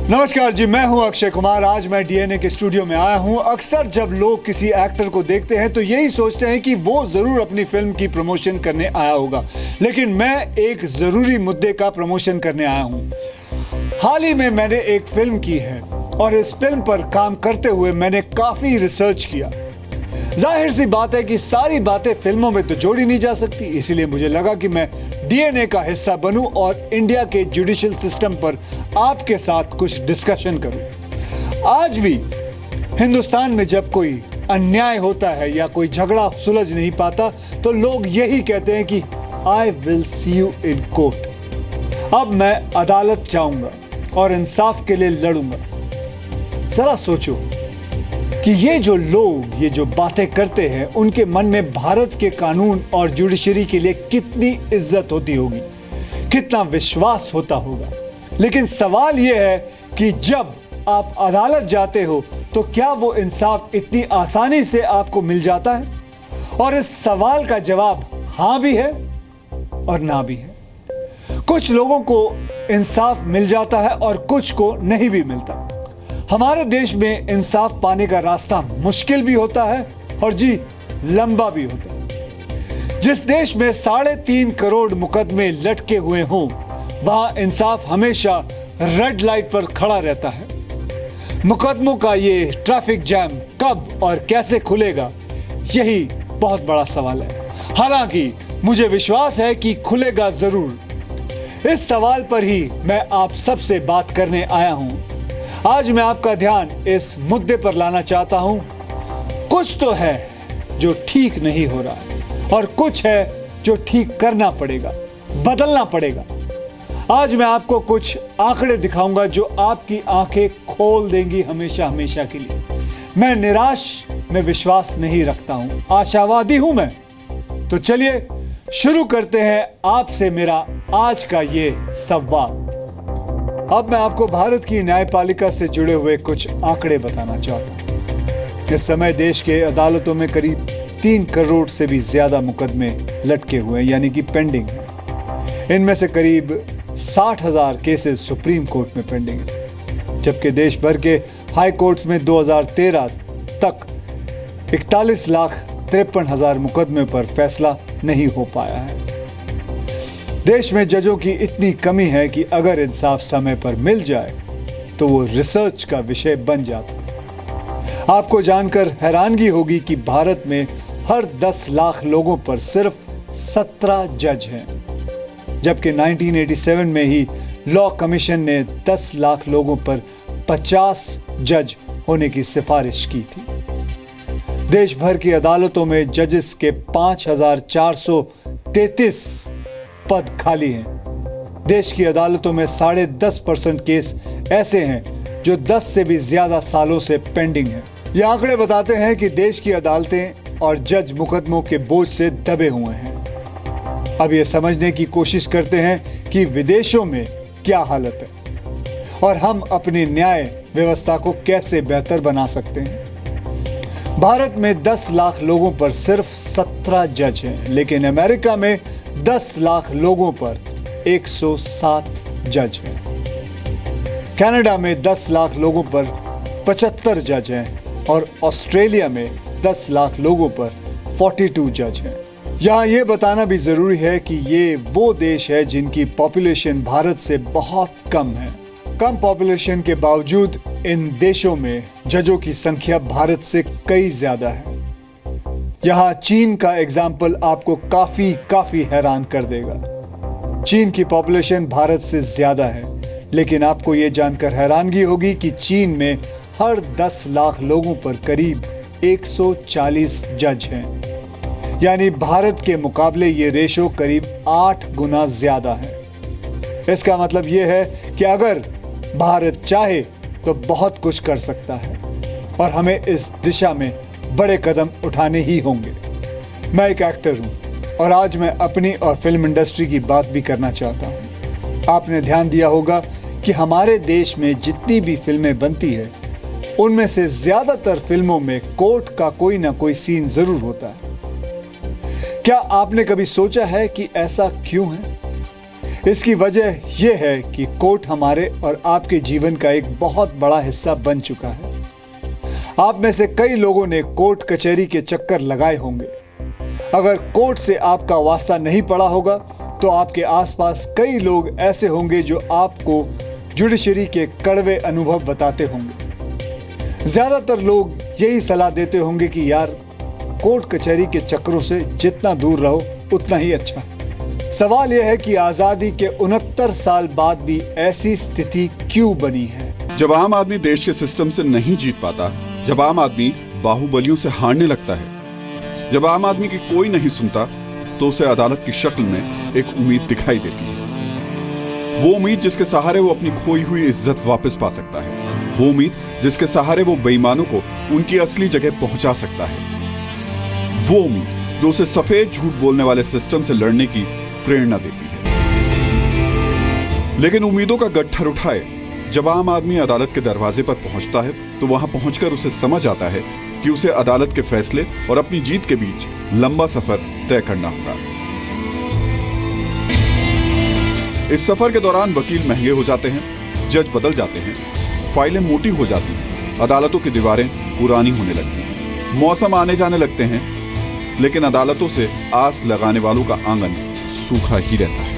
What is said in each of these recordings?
नमस्कार जी, मैं हूं अक्षय कुमार। आज मैं डीएनए के स्टूडियो में आया हूं। अक्सर जब लोग किसी एक्टर को देखते हैं तो यही सोचते हैं कि वो जरूर अपनी फिल्म की प्रमोशन करने आया होगा, लेकिन मैं एक जरूरी मुद्दे का प्रमोशन करने आया हूं। हाल ही में मैंने एक फिल्म की है और इस फिल्म पर काम करते हुए मैंने काफी रिसर्च किया। जाहिर सी बात है कि सारी बातें फिल्मों में तो जोड़ी नहीं जा सकती, इसीलिए मुझे लगा कि मैं डीएनए का हिस्सा बनूं और इंडिया के जुडिशियल सिस्टम पर आपके साथ कुछ डिस्कशन करूं। आज भी हिंदुस्तान में जब कोई अन्याय होता है या कोई झगड़ा सुलझ नहीं पाता तो लोग यही कहते हैं कि I will see you in court. अब मैं अदालत जाऊंगा और इंसाफ के लिए लड़ूंगा। जरा सोचो कि ये जो लोग ये जो बातें करते हैं उनके मन में भारत के कानून और जुडिशरी के लिए कितनी इज्जत होती होगी, कितना विश्वास होता होगा। लेकिन सवाल ये है कि जब आप अदालत जाते हो तो क्या वो इंसाफ इतनी आसानी से आपको मिल जाता है? और इस सवाल का जवाब हां भी है और ना भी है। कुछ लोगों को इंसाफ मिल जाता है और कुछ को नहीं भी मिलता। हमारे देश में इंसाफ पाने का रास्ता मुश्किल भी होता है और जी लंबा भी होता है। जिस देश में 3.5 करोड़ मुकदमे लटके हुए हों, वहां इंसाफ हमेशा रेड लाइट पर खड़ा रहता है। मुकदमों का ये ट्रैफिक जैम कब और कैसे खुलेगा, यही बहुत बड़ा सवाल है। हालांकि मुझे विश्वास है कि खुलेगा जरूर। इस सवाल पर ही मैं आप सबसे बात करने आया हूं। आज मैं आपका ध्यान इस मुद्दे पर लाना चाहता हूं। कुछ तो है जो ठीक नहीं हो रहा है और कुछ है जो ठीक करना पड़ेगा, बदलना पड़ेगा। आज मैं आपको कुछ आंकड़े दिखाऊंगा जो आपकी आंखें खोल देंगी हमेशा हमेशा के लिए। मैं निराश में विश्वास नहीं रखता हूं, आशावादी हूं मैं। तो चलिए शुरू करते हैं आपसे मेरा आज का ये संवाद। अब मैं आपको भारत की न्यायपालिका से जुड़े हुए कुछ आंकड़े बताना चाहता हूं। इस समय देश के अदालतों में करीब 3 करोड़ से भी ज्यादा मुकदमे लटके हुए हैं, यानी कि पेंडिंग है। इनमें से करीब 60,000 केसेस सुप्रीम कोर्ट में पेंडिंग है, जबकि देश भर के हाई कोर्ट्स में 2013 तक 41,53,000 मुकदमे पर फैसला नहीं हो पाया है। देश में जजों की इतनी कमी है कि अगर इंसाफ समय पर मिल जाए तो वो रिसर्च का विषय बन जाता है। आपको जानकर हैरानगी होगी कि भारत में हर 10 लाख लोगों पर सिर्फ 17 जज हैं, जबकि 1987 में ही लॉ कमीशन ने 10 लाख लोगों पर 50 जज होने की सिफारिश की थी। देश भर की अदालतों में जजेस के 5,433 पद खाली हैं। देश की अदालतों में 10.5% केस ऐसे हैं जो 10 से भी ज्यादा सालों से पेंडिंग हैं। ये आंकड़े बताते हैं कि देश की अदालतें और जज मुकदमों के बोझ से दबे हुए हैं। अब ये समझने की कोशिश करते हैं कि विदेशों में क्या हालत है और हम अपनी न्याय व्यवस्था को कैसे बेहतर बना सकते हैं। भारत में 10 लाख लोगों पर सिर्फ 17 जज हैं, लेकिन अमेरिका में 10 लाख लोगों पर 107 जज हैं। कनाडा में 10 लाख लोगों पर 75 जज हैं और ऑस्ट्रेलिया में 10 लाख लोगों पर 42 जज हैं। यहाँ ये बताना भी जरूरी है कि ये वो देश है जिनकी पॉपुलेशन भारत से बहुत कम है। कम पॉपुलेशन के बावजूद इन देशों में जजों की संख्या भारत से कई ज्यादा है। यहाँ चीन का एग्जाम्पल आपको काफी हैरान कर देगा। चीन की पॉपुलेशन भारत से ज्यादा है, लेकिन आपको ये जानकर हैरानगी होगी कि चीन में हर 10 लाख लोगों पर करीब 140 जज हैं। यानी भारत के मुकाबले ये रेशो करीब 8 गुना ज्यादा है। इसका मतलब ये है कि अगर भारत चाहे तो बहुत कुछ कर सकता है और हमें इस दिशा में बड़े कदम उठाने ही होंगे। मैं एक एक्टर हूं और आज मैं अपनी और फिल्म इंडस्ट्री की बात भी करना चाहता हूं। आपने ध्यान दिया होगा कि हमारे देश में जितनी भी फिल्में बनती है उनमें से ज्यादातर फिल्मों में कोर्ट का कोई ना कोई सीन जरूर होता है। क्या आपने कभी सोचा है कि ऐसा क्यों है? इसकी वजह यह है कि कोर्ट हमारे और आपके जीवन का एक बहुत बड़ा हिस्सा बन चुका है। आप में से कई लोगों ने कोर्ट कचहरी के चक्कर लगाए होंगे। अगर कोर्ट से आपका वास्ता नहीं पड़ा होगा तो आपके आसपास कई लोग ऐसे होंगे जो आपको जुडिशरी के कड़वे अनुभव बताते होंगे। ज्यादातर लोग यही सलाह देते होंगे कि यार कोर्ट कचहरी के चक्करों से जितना दूर रहो उतना ही अच्छा है। सवाल यह है कि आजादी के 69 साल बाद भी ऐसी स्थिति क्यों बनी है? जब आम आदमी देश के सिस्टम से नहीं जीत पाता, जब आम आदमी बाहुबलियों से हारने लगता है, जब आम आदमी की कोई नहीं सुनता, तो उसे अदालत की शक्ल में एक उम्मीद दिखाई देती है। वो उम्मीद जिसके सहारे वो अपनी खोई हुई इज्जत वापस पा सकता है। वो उम्मीद जिसके सहारे वो बेईमानों को उनकी असली जगह पहुंचा सकता है। वो उम्मीद जो उसे सफेद झूठ बोलने वाले सिस्टम से लड़ने की प्रेरणा देती है। लेकिन उम्मीदों का गट्ठर उठाए जब आम आदमी अदालत के दरवाजे पर पहुंचता है तो वहां पहुंचकर उसे समझ आता है कि उसे अदालत के फैसले और अपनी जीत के बीच लंबा सफर तय करना होगा। इस सफर के दौरान वकील महंगे हो जाते हैं, जज बदल जाते हैं, फाइलें मोटी हो जाती हैं, अदालतों की दीवारें पुरानी होने लगती हैं, मौसम आने जाने लगते हैं, लेकिन अदालतों से आस लगाने वालों का आंगन सूखा ही रहता है।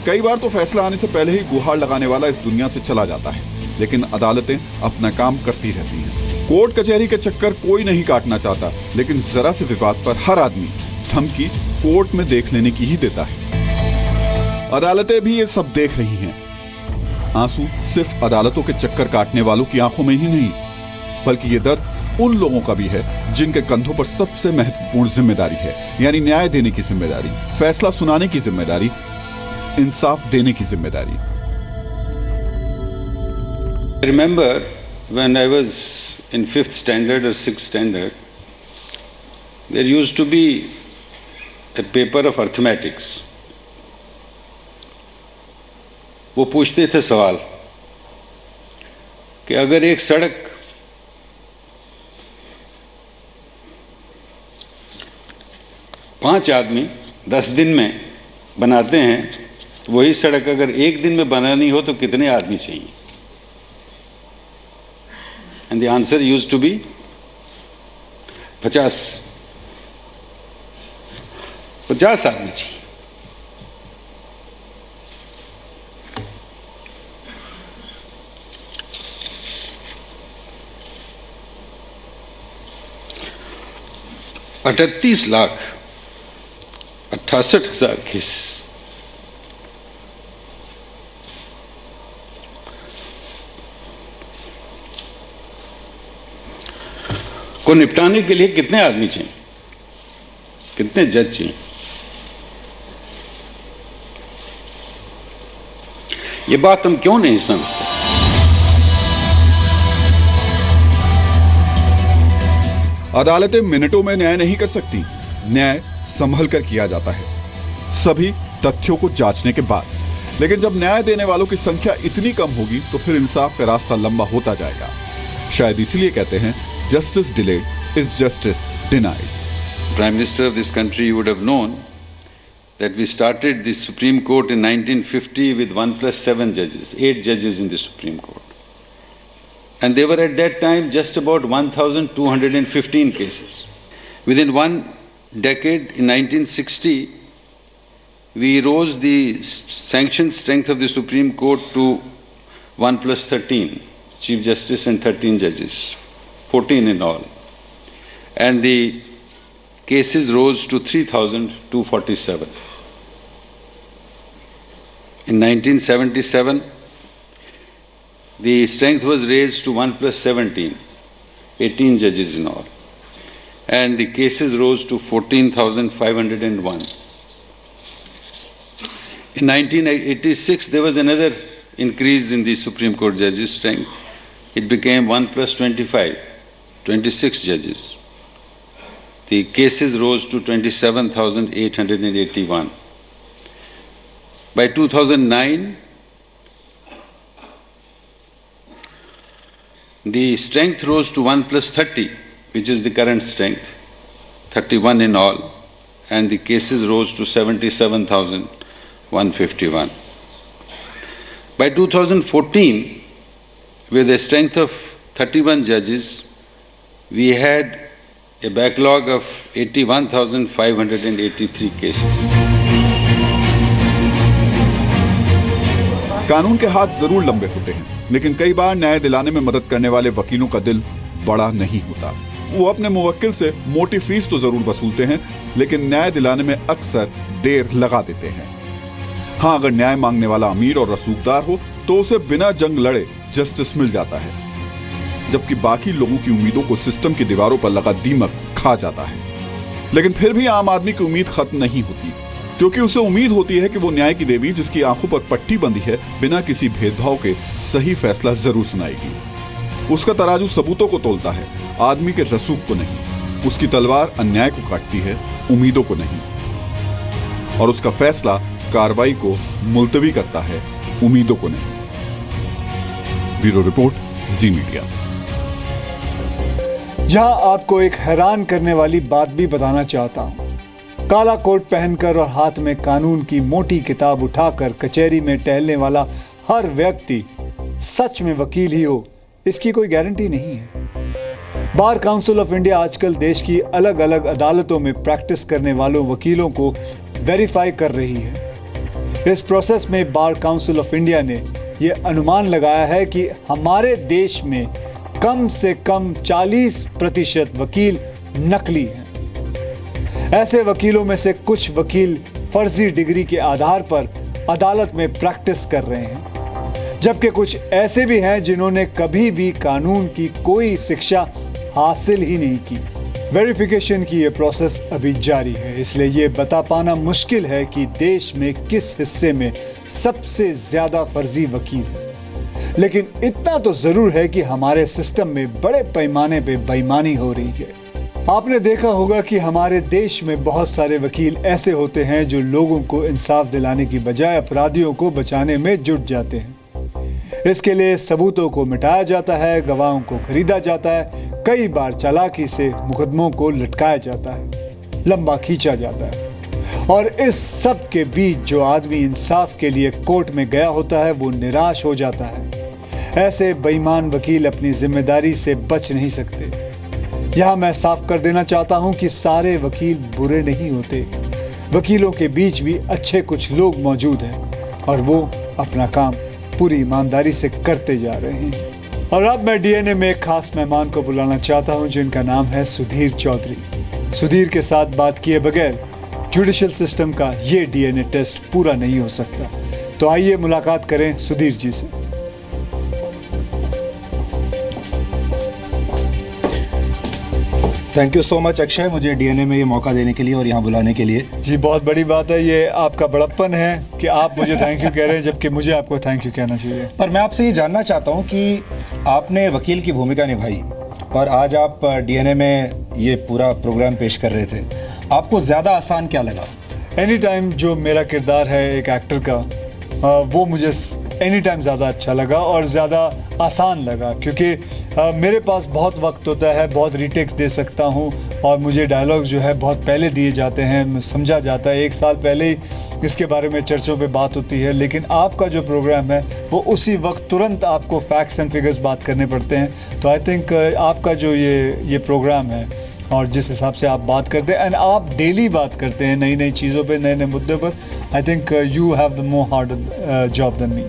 कई बार तो फैसला आने से पहले ही गुहार लगाने वाला इस दुनिया से चला जाता है, लेकिन अदालतें अपना काम करती रहती हैं। कोर्ट कचहरी के चक्कर कोई नहीं काटना चाहता, लेकिन जरा से विवाद पर हर आदमी धमकी कोर्ट में देख लेने की ही देता है। अदालतें भी ये सब देख रही हैं। आंसू सिर्फ अदालतों के चक्कर काटने वालों की आंखों में ही नहीं, बल्कि ये दर्द उन लोगों का भी है जिनके कंधों पर सबसे महत्वपूर्ण जिम्मेदारी है, यानी न्याय देने की जिम्मेदारी, फैसला सुनाने की जिम्मेदारी, इंसाफ देने की जिम्मेदारी। I remember when I was in 5th standard or 6th standard, there used to be a paper of arithmetics. वो पूछते थे सवाल कि अगर एक सड़क 5 आदमी 10 दिन में बनाते हैं, वही सड़क अगर एक दिन में बनानी हो तो कितने आदमी चाहिए? And the answer used to be 50 आदमी चाहिए। अठतीस लाख 68,000 केस को निपटाने के लिए कितने आदमी चाहिए, कितने जज चाहिए? ये बात हम क्यों नहीं समझते? अदालतें मिनटों में न्याय नहीं कर सकती, न्याय संभल कर किया जाता है, सभी तथ्यों को जांचने के बाद। लेकिन जब न्याय देने वालों की संख्या इतनी कम होगी तो फिर इंसाफ का रास्ता लंबा होता जाएगा। शायद इसीलिए कहते हैं justice delayed is justice denied. Prime Minister of this country, you would have known that we started the Supreme Court in 1950 with 1 + 7 judges, 8 judges in the Supreme Court. And there were at that time just about 1,215 cases. Within one decade, in 1960, we rose the sanctioned strength of the Supreme Court to 1 + 13, Chief Justice and 13 judges, 14 in all. And the cases rose to 3,247. In 1977, the strength was raised to 1 + 17, 18 judges in all. And the cases rose to 14,501. In 1986, there was another increase in the Supreme Court judges' strength. It became 1 + 25, 26 judges. The cases rose to 27,881. By 2009, the strength rose to 1 + 30, which is the current strength, 31 in all, and the cases rose to 77,151. By 2014, with a strength of 31 judges, we had a backlog of 81,583 cases. कानून के हाथ जरूर लंबे होते हैं, लेकिन कई बार न्याय दिलाने में मदद करने वाले वकीलों का दिल बड़ा नहीं होता। वो अपने मुवक्किल से मोटी फीस तो जरूर वसूलते हैं, लेकिन न्याय दिलाने में अक्सर देर लगा देते हैं। हाँ, अगर न्याय मांगने वाला अमीर और रसूखदार हो तो उसे बिना जंग लड़े जस्टिस मिल जाता है, जबकि बाकी लोगों की उम्मीदों को सिस्टम की दीवारों पर लगा दीमक खा जाता है। लेकिन फिर भी आम आदमी की उम्मीद खत्म नहीं होती, क्योंकि उसे उम्मीद होती है कि वो न्याय की देवी, जिसकी आंखों पर पट्टी बंधी है, बिना किसी भेदभाव के सही फैसला जरूर सुनाएगी। उसका तराजू सबूतों को तोलता है, आदमी के रसूख को नहीं। उसकी तलवार अन्याय को काटती है, उम्मीदों को नहीं। और उसका फैसला कार्रवाई को मुलतवी करता है, उम्मीदों को नहीं। ब्यूरो रिपोर्ट, जी मीडिया। जहां आपको एक हैरान करने वाली बात भी बताना चाहता हूं। काला कोट पहनकर और हाथ में कानून की मोटी किताब उठाकर कचहरी में टहलने वाला हर व्यक्ति सच में वकील ही हो, इसकी कोई गारंटी नहीं है। बार काउंसिल ऑफ इंडिया आजकल देश की अलग अलग अदालतों में प्रैक्टिस करने वालों वकीलों को वेरीफाई कर रही है। इस प्रोसेस में बार काउंसिल ऑफ इंडिया ने यह अनुमान लगाया है कि हमारे देश में कम से कम 40% वकील नकली हैं। ऐसे वकीलों में से कुछ वकील फर्जी डिग्री के आधार पर अदालत में प्रैक्टिस कर रहे हैं, जबकि कुछ ऐसे भी हैं जिन्होंने कभी भी कानून की कोई शिक्षा हासिल ही नहीं की। वेरिफिकेशन की यह प्रोसेस अभी जारी है, इसलिए यह बता पाना मुश्किल है कि देश में किस हिस्से में सबसे ज्यादा फर्जी वकील हैं। लेकिन इतना तो जरूर है कि हमारे सिस्टम में बड़े पैमाने पे बेईमानी हो रही है। आपने देखा होगा कि हमारे देश में बहुत सारे वकील ऐसे होते हैं जो लोगों को इंसाफ दिलाने की बजाय अपराधियों को बचाने में जुट जाते हैं। इसके लिए सबूतों को मिटाया जाता है, गवाहों को खरीदा जाता है, कई बार चालाकी से मुकदमों को लटकाया जाता है, लंबा खींचा जाता है। और इस सब के बीच जो आदमी इंसाफ के लिए कोर्ट में गया होता है वो निराश हो जाता है। ऐसे बेईमान वकील अपनी जिम्मेदारी से बच नहीं सकते। यहाँ मैं साफ कर देना चाहता हूँ कि सारे वकील बुरे नहीं होते। वकीलों के बीच भी अच्छे कुछ लोग मौजूद हैं और वो अपना काम पूरी ईमानदारी से करते जा रहे हैं। और अब मैं डीएनए में एक खास मेहमान को बुलाना चाहता हूँ जिनका नाम है सुधीर चौधरी। सुधीर के साथ बात किए बगैर जुडिशियल सिस्टम का ये डीएनए टेस्ट पूरा नहीं हो सकता। तो आइए मुलाकात करें सुधीर जी से। Thank you so much Akshay, मुझे डीएनए में ये मौका देने के लिए और यहाँ बुलाने के लिए। जी बहुत बड़ी बात है, ये आपका बड़प्पन है कि आप मुझे थैंक यू कह रहे हैं, जबकि मुझे आपको थैंक यू कहना चाहिए। पर मैं आपसे ये जानना चाहता हूँ कि आपने वकील की भूमिका निभाई और आज आप डीएनए में ये पूरा प्रोग्राम पेश कर रहे थे, आपको ज़्यादा आसान क्या लगा? एनी टाइम जो मेरा किरदार है एक एक्टर का, वो मुझे एनी टाइम ज़्यादा अच्छा लगा और ज़्यादा आसान लगा, क्योंकि मेरे पास बहुत वक्त होता है, बहुत रीटेक्स दे सकता हूँ और मुझे डायलॉग जो है बहुत पहले दिए जाते हैं, समझा जाता है, 1 साल पहले ही इसके बारे में चर्चों पे बात होती है। लेकिन आपका जो प्रोग्राम है वो उसी वक्त तुरंत आपको फैक्ट्स एंड फिगर्स बात करने पड़ते हैं। तो आई थिंक आपका जो ये प्रोग्राम है और जिस हिसाब से आप बात करते हैं एंड आप डेली बात करते हैं नई नई चीज़ों पे, नए नए मुद्दों पर, I think you have the more hard job than me.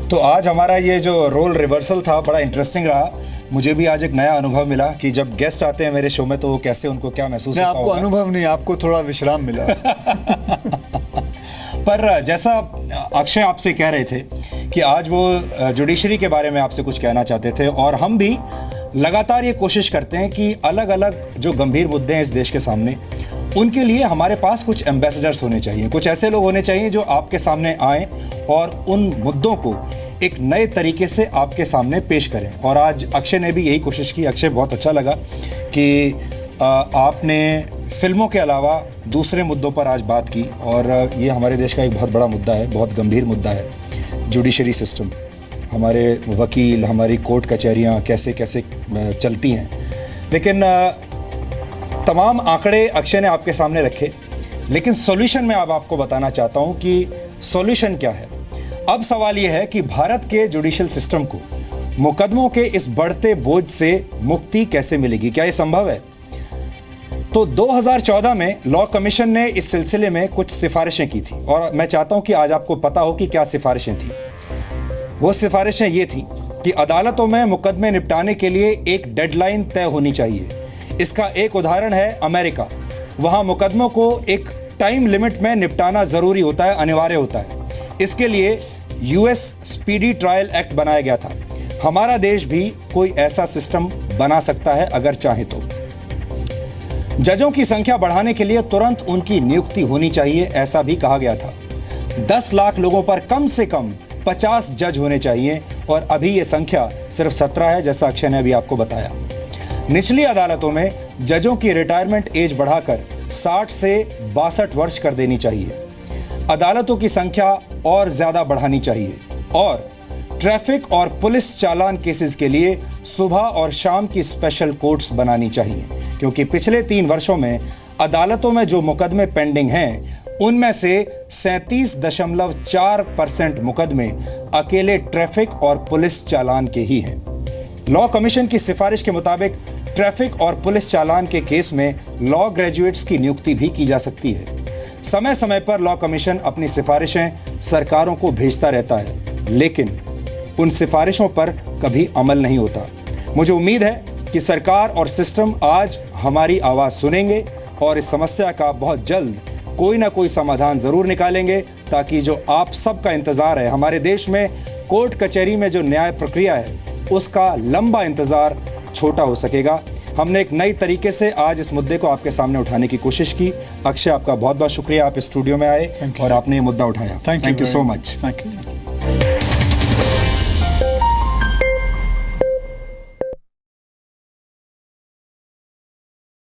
तो आज हमारा ये जो रोल रिवर्सल था बड़ा इंटरेस्टिंग रहा। मुझे भी आज एक नया अनुभव मिला कि जब गेस्ट आते हैं मेरे शो में तो कैसे उनको क्या महसूस होता है। आपको अनुभव नहीं, आपको थोड़ा विश्राम मिला। पर जैसा अक्षय आपसे कह रहे थे कि आज वो जुडिशरी के बारे में आपसे कुछ कहना चाहते थे, और हम भी लगातार ये कोशिश करते हैं कि अलग अलग जो गंभीर मुद्दे हैं इस देश के सामने, उनके लिए हमारे पास कुछ एम्बेसडर्स होने चाहिए, कुछ ऐसे लोग होने चाहिए जो आपके सामने आएँ और उन मुद्दों को एक नए तरीके से आपके सामने पेश करें। और आज अक्षय ने भी यही कोशिश की। अक्षय, बहुत अच्छा लगा कि आपने फिल्मों के अलावा दूसरे मुद्दों पर आज बात की, और ये हमारे देश का एक बहुत बड़ा मुद्दा है, बहुत गंभीर मुद्दा है, जुडिशरी सिस्टम। हमारे वकील, हमारी कोर्ट कचहरियाँ कैसे कैसे चलती हैं। लेकिन तमाम आंकड़े अक्षय ने आपके सामने रखे, लेकिन सॉल्यूशन मैं अब आपको बताना चाहता हूं कि सॉल्यूशन क्या है। अब सवाल यह है कि भारत के जुडिशियल सिस्टम को मुकदमों के इस बढ़ते बोझ से मुक्ति कैसे मिलेगी, क्या यह संभव है? तो 2014 में लॉ कमीशन ने इस सिलसिले में कुछ सिफारिशें की थी और मैं चाहता हूं कि आज आपको पता हो कि क्या सिफारिशें थी। वो सिफारिशें ये थी कि अदालतों में मुकदमे निपटाने के लिए एक डेडलाइन तय होनी चाहिए। इसका एक उदाहरण है अमेरिका। वहां मुकदमों को एक टाइम लिमिट में निपटाना जरूरी होता है, अनिवार्य होता है। इसके लिए यूएस स्पीडी ट्रायल एक्ट बनाया गया था। हमारा देश भी कोई ऐसा सिस्टम बना सकता है अगर चाहे तो। जजों की संख्या बढ़ाने के लिए तुरंत उनकी नियुक्ति होनी चाहिए, ऐसा भी कहा गया था। 10 लाख लोगों पर कम से कम 50 जज होने चाहिए और अभी यह संख्या सिर्फ 17 है, जैसा अक्षय ने अभी आपको बताया। निचली अदालतों में जजों की रिटायरमेंट एज बढ़ाकर 60 से 62 वर्ष कर देनी चाहिए। अदालतों की संख्या और ज्यादा बढ़ानी चाहिए और ट्रैफिक और पुलिस चालान केसेस के लिए सुबह और शाम की स्पेशल कोर्ट्स बनानी चाहिए, क्योंकि पिछले 3 वर्षों में अदालतों में जो मुकदमे पेंडिंग हैं उनमें से 37.4% मुकदमे अकेले ट्रैफिक और पुलिस चालान के ही हैं। लॉ कमीशन की सिफारिश के मुताबिक ट्रैफिक और पुलिस चालान के केस में लॉ ग्रेजुएट्स की नियुक्ति भी की जा सकती है। समय समय पर लॉ कमीशन अपनी सिफारिशें सरकारों को भेजता रहता है, लेकिन उन सिफारिशों पर कभी अमल नहीं होता। मुझे उम्मीद है कि सरकार और सिस्टम आज हमारी आवाज़ सुनेंगे और इस समस्या का बहुत जल्द कोई ना कोई समाधान ज़रूर निकालेंगे, ताकि जो आप सबका इंतज़ार है, हमारे देश में कोर्ट कचहरी में जो न्याय प्रक्रिया है उसका लंबा इंतज़ार छोटा हो सकेगा। हमने एक नई तरीके से आज इस मुद्दे को आपके सामने उठाने की कोशिश की। अक्षय, आपका बहुत बहुत शुक्रिया, आप इस स्टूडियो में आए और आपने ये मुद्दा उठाया। Thank you so much. Thank you.